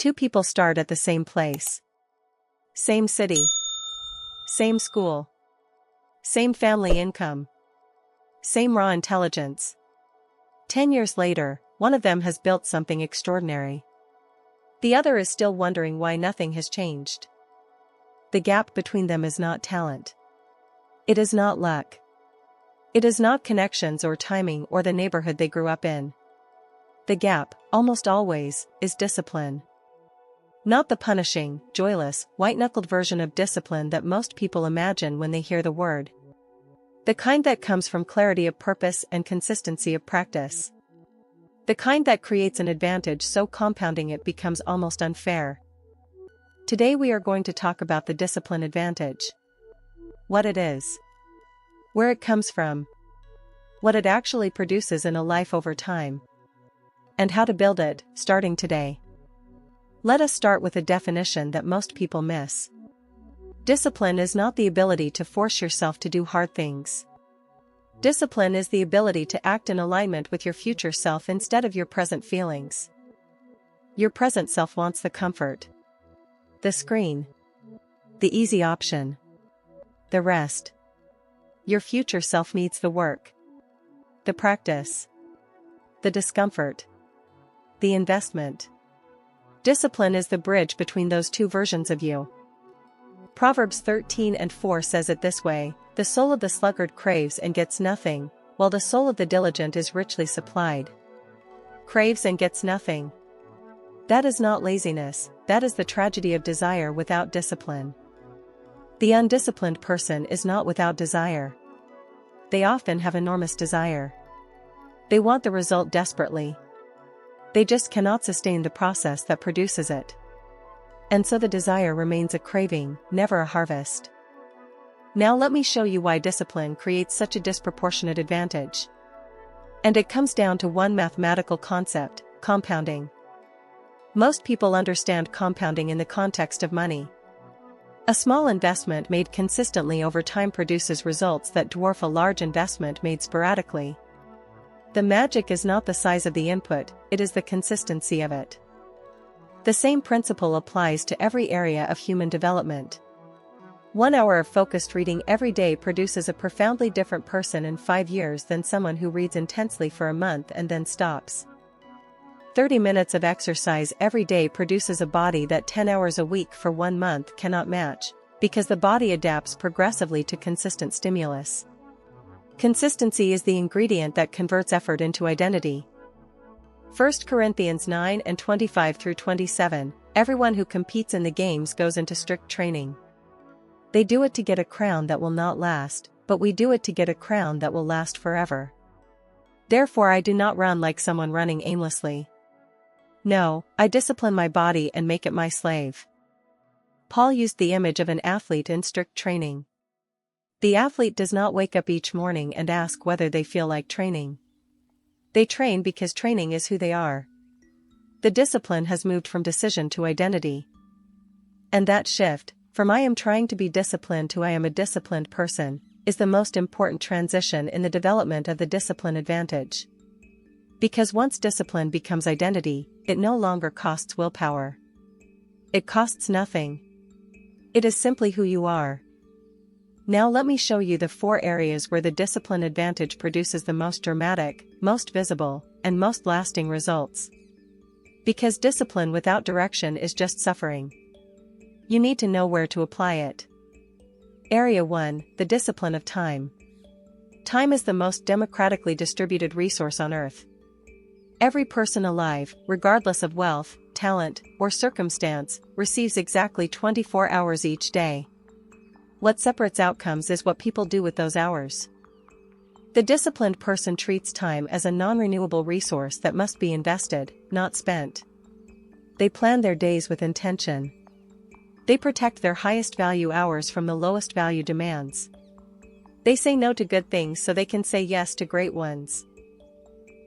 Two people start at the same place. Same city. Same school. Same family income. Same raw intelligence. 10 years later, one of them has built something extraordinary. The other is still wondering why nothing has changed. The gap between them is not talent. It is not luck. It is not connections or timing or the neighborhood they grew up in. The gap, almost always, is discipline. Not the punishing, joyless, white-knuckled version of discipline that most people imagine when they hear the word. The kind that comes from clarity of purpose and consistency of practice. The kind that creates an advantage so compounding it becomes almost unfair. Today we are going to talk about the discipline advantage. What it is. Where it comes from. What it actually produces in a life over time. And how to build it, starting today. Let us start with a definition that most people miss. Discipline is not the ability to force yourself to do hard things. Discipline is the ability to act in alignment with your future self instead of your present feelings. Your present self wants the comfort, the screen, the easy option, the rest. Your future self needs the work, the practice, the discomfort, the investment. Discipline is the bridge between those two versions of you. Proverbs 13:4 says it this way, "The soul of the sluggard craves and gets nothing, while the soul of the diligent is richly supplied." Craves and gets nothing. That is not laziness, that is the tragedy of desire without discipline. The undisciplined person is not without desire. They often have enormous desire. They want the result desperately. They just cannot sustain the process that produces it. And so the desire remains a craving, never a harvest. Now let me show you why discipline creates such a disproportionate advantage. And it comes down to one mathematical concept, compounding. Most people understand compounding in the context of money. A small investment made consistently over time produces results that dwarf a large investment made sporadically. The magic is not the size of the input, it is the consistency of it. The same principle applies to every area of human development. 1 hour of focused reading every day produces a profoundly different person in 5 years than someone who reads intensely for a month and then stops. 30 minutes of exercise every day produces a body that 10 hours a week for 1 month cannot match, because the body adapts progressively to consistent stimulus. Consistency is the ingredient that converts effort into identity. 1 Corinthians 9:25-27, everyone who competes in the games goes into strict training. They do it to get a crown that will not last, but we do it to get a crown that will last forever. Therefore I do not run like someone running aimlessly. No, I discipline my body and make it my slave. Paul used the image of an athlete in strict training. The athlete does not wake up each morning and ask whether they feel like training. They train because training is who they are. The discipline has moved from decision to identity. And that shift, from I am trying to be disciplined to I am a disciplined person, is the most important transition in the development of the discipline advantage. Because once discipline becomes identity, it no longer costs willpower. It costs nothing. It is simply who you are. Now let me show you the 4 areas where the discipline advantage produces the most dramatic, most visible, and most lasting results. Because discipline without direction is just suffering. You need to know where to apply it. Area 1, the discipline of time. Time is the most democratically distributed resource on earth. Every person alive, regardless of wealth, talent, or circumstance, receives exactly 24 hours each day. What separates outcomes is what people do with those hours. The disciplined person treats time as a non-renewable resource that must be invested, not spent. They plan their days with intention. They protect their highest value hours from the lowest value demands. They say no to good things so they can say yes to great ones.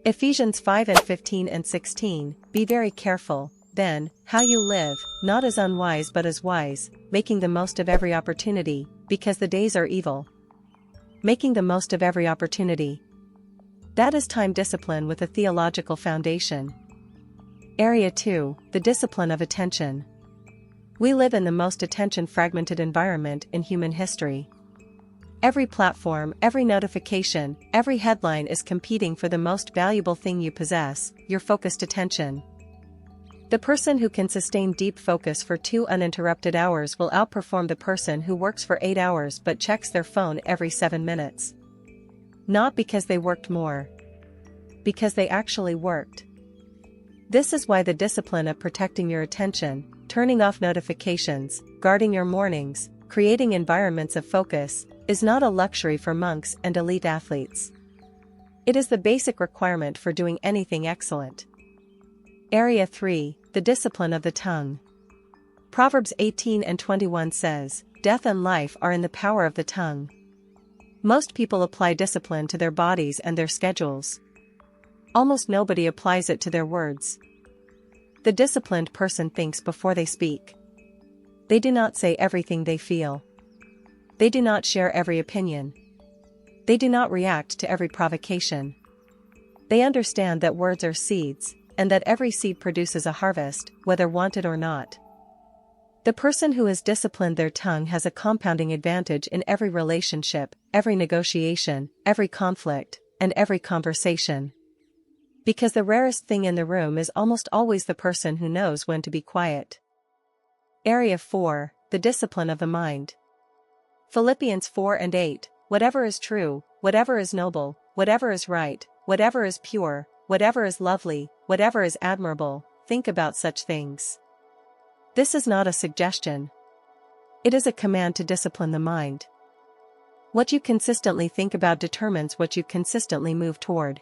Ephesians 5:15-16, be very careful, then, how you live, not as unwise but as wise, making the most of every opportunity, because the days are evil. Making the most of every opportunity. That is time discipline with a theological foundation. Area 2, the discipline of attention. We live in the most attention-fragmented environment in human history. Every platform, every notification, every headline is competing for the most valuable thing you possess, your focused attention. The person who can sustain deep focus for 2 uninterrupted hours will outperform the person who works for 8 hours but checks their phone every 7 minutes. Not because they worked more. Because they actually worked. This is why the discipline of protecting your attention, turning off notifications, guarding your mornings, creating environments of focus, is not a luxury for monks and elite athletes. It is the basic requirement for doing anything excellent. Area 3, the discipline of the tongue. Proverbs 18:21 says, "Death and life are in the power of the tongue." Most people apply discipline to their bodies and their schedules. Almost nobody applies it to their words. The disciplined person thinks before they speak. They do not say everything they feel. They do not share every opinion. They do not react to every provocation. They understand that words are seeds, and that every seed produces a harvest, whether wanted or not. The person who has disciplined their tongue has a compounding advantage in every relationship, every negotiation, every conflict, and every conversation. Because the rarest thing in the room is almost always the person who knows when to be quiet. Area 4, the discipline of the mind. Philippians 4:8, "Whatever is true, whatever is noble, whatever is right, whatever is pure, whatever is lovely, whatever is admirable, think about such things." This is not a suggestion. It is a command to discipline the mind. What you consistently think about determines what you consistently move toward.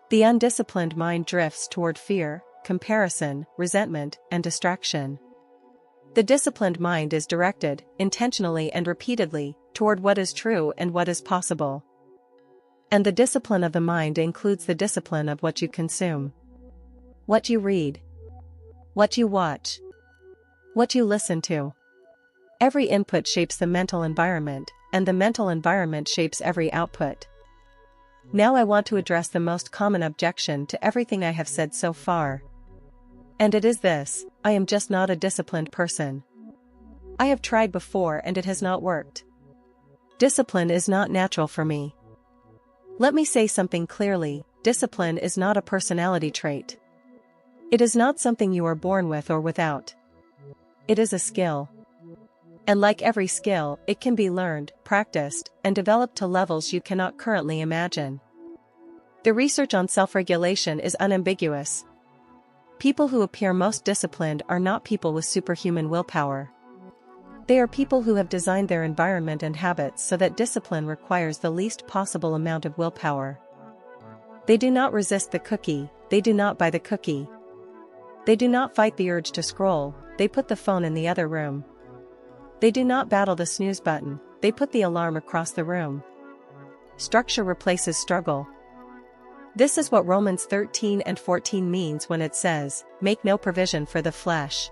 The undisciplined mind drifts toward fear, comparison, resentment, and distraction. The disciplined mind is directed, intentionally and repeatedly, toward what is true and what is possible. And the discipline of the mind includes the discipline of what you consume. What you read. What you watch. What you listen to. Every input shapes the mental environment, and the mental environment shapes every output. Now I want to address the most common objection to everything I have said so far. And it is this: I am just not a disciplined person. I have tried before and it has not worked. Discipline is not natural for me. Let me say something clearly: discipline is not a personality trait. It is not something you are born with or without. It is a skill. And like every skill, it can be learned, practiced, and developed to levels you cannot currently imagine. The research on self-regulation is unambiguous. People who appear most disciplined are not people with superhuman willpower. They are people who have designed their environment and habits so that discipline requires the least possible amount of willpower. They do not resist the cookie, they do not buy the cookie. They do not fight the urge to scroll, they put the phone in the other room. They do not battle the snooze button, they put the alarm across the room. Structure replaces struggle. This is what Romans 13:14 means when it says, "Make no provision for the flesh."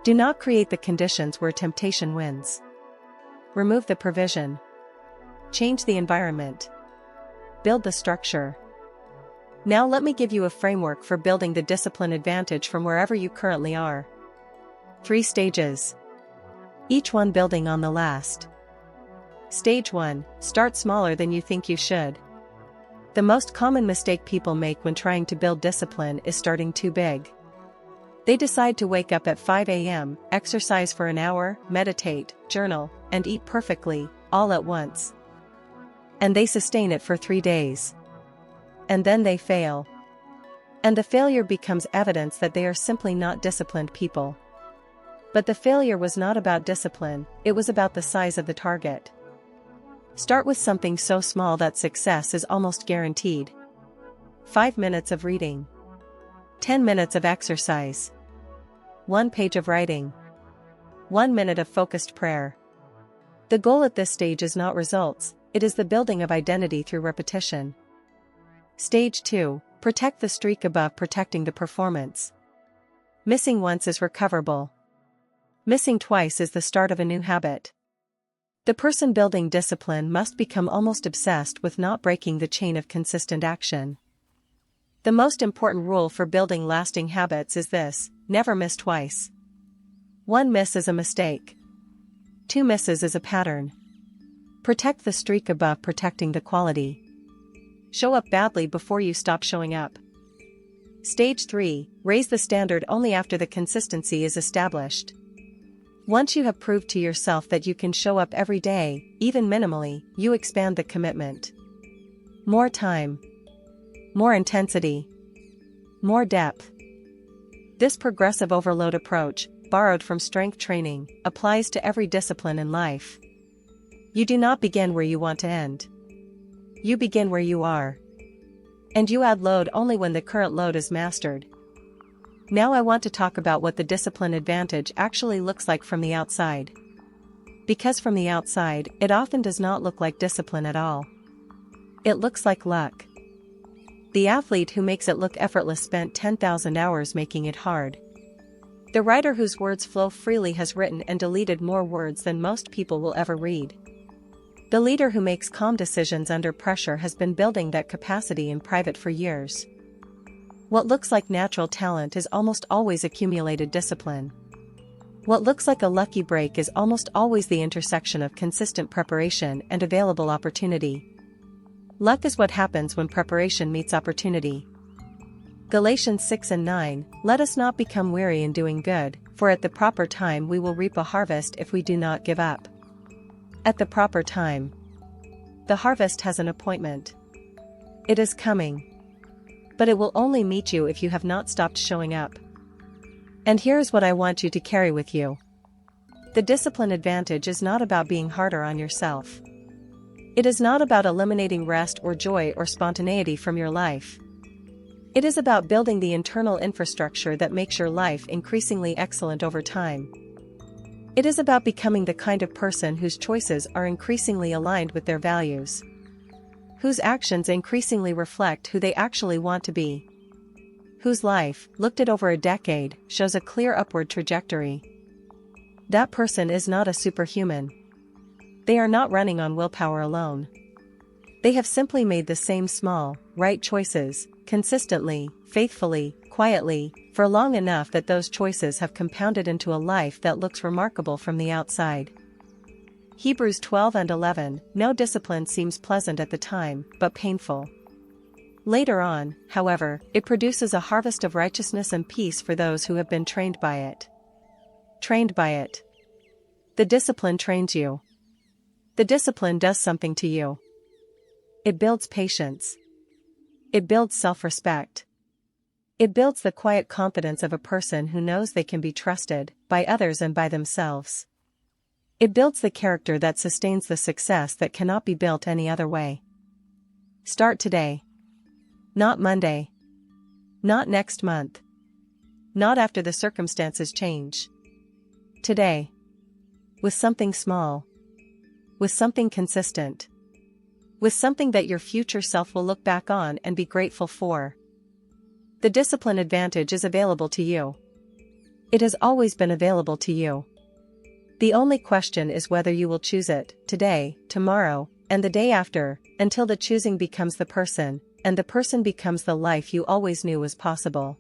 Do not create the conditions where temptation wins. Remove the provision. Change the environment. Build the structure. Now let me give you a framework for building the discipline advantage from wherever you currently are. 3 stages. Each one building on the last. Stage 1, start smaller than you think you should. The most common mistake people make when trying to build discipline is starting too big. They decide to wake up at 5 a.m., exercise for an hour, meditate, journal, and eat perfectly, all at once. And they sustain it for 3 days. And then they fail. And the failure becomes evidence that they are simply not disciplined people. But the failure was not about discipline, it was about the size of the target. Start with something so small that success is almost guaranteed. 5 minutes of reading. 10 minutes of exercise. 1 page of writing. 1 minute of focused prayer. The goal at this stage is not results, it is the building of identity through repetition. Stage 2, protect the streak above protecting the performance. Missing once is recoverable. Missing twice is the start of a new habit. The person building discipline must become almost obsessed with not breaking the chain of consistent action. The most important rule for building lasting habits is this: never miss twice. One miss is a mistake. Two misses is a pattern. Protect the streak above protecting the quality. Show up badly before you stop showing up. Stage 3, raise the standard only after the consistency is established. Once you have proved to yourself that you can show up every day, even minimally, you expand the commitment. More time. More intensity. More depth. This progressive overload approach, borrowed from strength training, applies to every discipline in life. You do not begin where you want to end. You begin where you are. And you add load only when the current load is mastered. Now I want to talk about what the discipline advantage actually looks like from the outside. Because from the outside, it often does not look like discipline at all. It looks like luck. The athlete who makes it look effortless spent 10,000 hours making it hard. The writer whose words flow freely has written and deleted more words than most people will ever read. The leader who makes calm decisions under pressure has been building that capacity in private for years. What looks like natural talent is almost always accumulated discipline. What looks like a lucky break is almost always the intersection of consistent preparation and available opportunity. Luck is what happens when preparation meets opportunity. Galatians 6:9, let us not become weary in doing good, for at the proper time we will reap a harvest if we do not give up. At the proper time. The harvest has an appointment. It is coming. But it will only meet you if you have not stopped showing up. And here's what I want you to carry with you. The discipline advantage is not about being harder on yourself. It is not about eliminating rest or joy or spontaneity from your life. It is about building the internal infrastructure that makes your life increasingly excellent over time. It is about becoming the kind of person whose choices are increasingly aligned with their values. Whose actions increasingly reflect who they actually want to be. Whose life, looked at over a decade, shows a clear upward trajectory. That person is not a superhuman. They are not running on willpower alone. They have simply made the same small, right choices, consistently, faithfully, quietly, for long enough that those choices have compounded into a life that looks remarkable from the outside. Hebrews 12:11, no discipline seems pleasant at the time, but painful. Later on, however, it produces a harvest of righteousness and peace for those who have been trained by it. Trained by it. The discipline trains you. The discipline does something to you. It builds patience. It builds self-respect. It builds the quiet confidence of a person who knows they can be trusted, by others and by themselves. It builds the character that sustains the success that cannot be built any other way. Start today. Not Monday. Not next month. Not after the circumstances change. Today. With something small. With something consistent. With something that your future self will look back on and be grateful for. The discipline advantage is available to you. It has always been available to you. The only question is whether you will choose it, today, tomorrow, and the day after, until the choosing becomes the person, and the person becomes the life you always knew was possible.